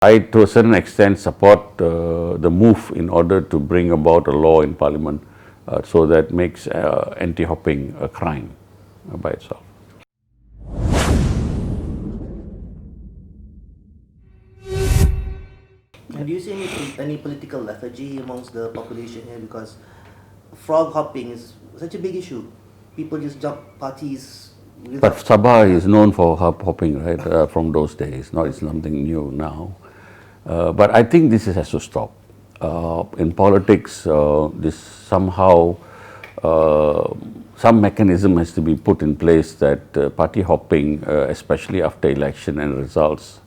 I, to a certain extent, support the move in order to bring about a law in Parliament so that makes anti-hopping a crime by itself. And do you see any political lethargy amongst the population here? Because frog hopping is such a big issue. People just jump parties. But Sabah is known for hopping, right, from those days. It's something new now. But I think this has to stop. In politics, this somehow, some mechanism has to be put in place that party hopping, especially after election and results,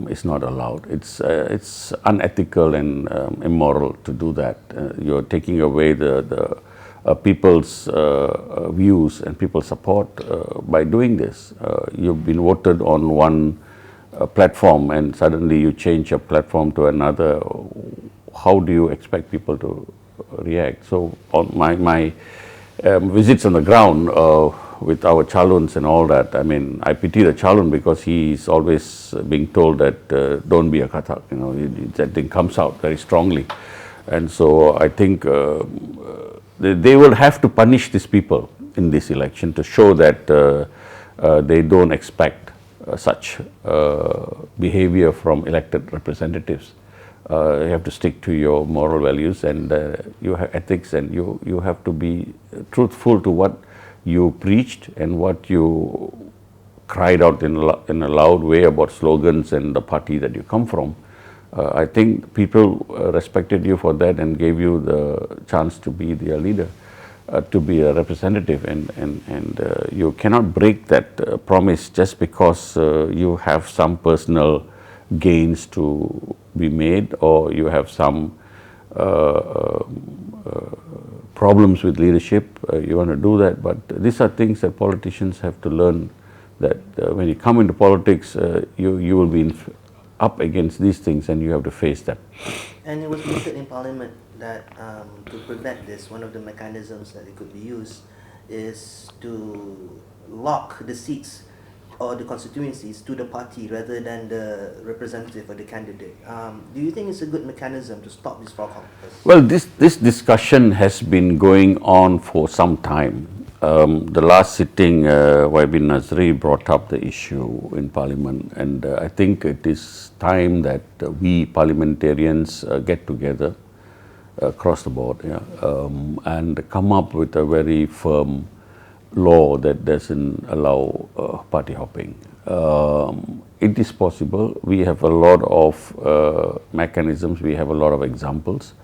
is not allowed. It's unethical and immoral to do that. You're taking away the people's views and people's support by doing this. You've been voted on one platform and suddenly you change your platform to another. How do you expect people to react? So on my visits on the ground with our chaluns and all that, I mean, I pity the chalun because he's always being told that don't be a Kathak, that thing comes out very strongly. And so I think they will have to punish these people in this election to show that they don't expect such behavior from elected representatives. You have to stick to your moral values and you have ethics, and you have to be truthful to what you preached and what you cried out in a loud way about slogans and the party that you come from. I think people respected you for that and gave you the chance to be their leader, to be a representative, and you cannot break that promise just because you have some personal gains to be made, or you have some problems with leadership. You want to do that, but these are things that politicians have to learn, that when you come into politics, you will be up against these things and you have to face them. And it was stated in Parliament that to prevent this, one of the mechanisms that it could be used is to lock the seats or the constituencies to the party rather than the representative or the candidate. Do you think it's a good mechanism to stop this frog hoppers? Well, this discussion has been going on for some time. The last sitting, YB Nazri brought up the issue in Parliament, and I think it is time that we parliamentarians get together across the board, and come up with a very firm law that doesn't allow party hopping. It is possible. We have a lot of mechanisms, we have a lot of examples.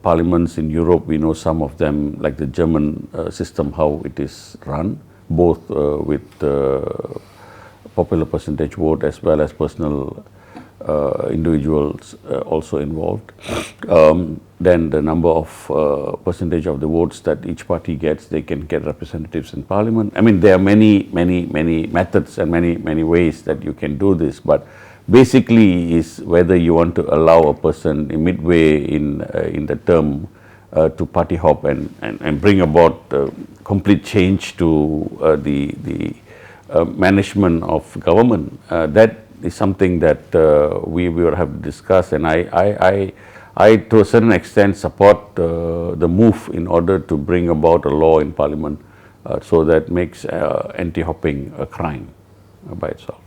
Parliaments in Europe, we know some of them, like the German system, how it is run, both with popular percentage vote as well as personal individuals also involved. Then the number of percentage of the votes that each party gets, they can get representatives in Parliament. I mean, there are many methods and many ways that you can do this, but basically is whether you want to allow a person midway in the term to party hop and bring about complete change to the management of government. That is something that we will have to discuss, and I to a certain extent support the move in order to bring about a law in Parliament so that makes anti-hopping a crime by itself.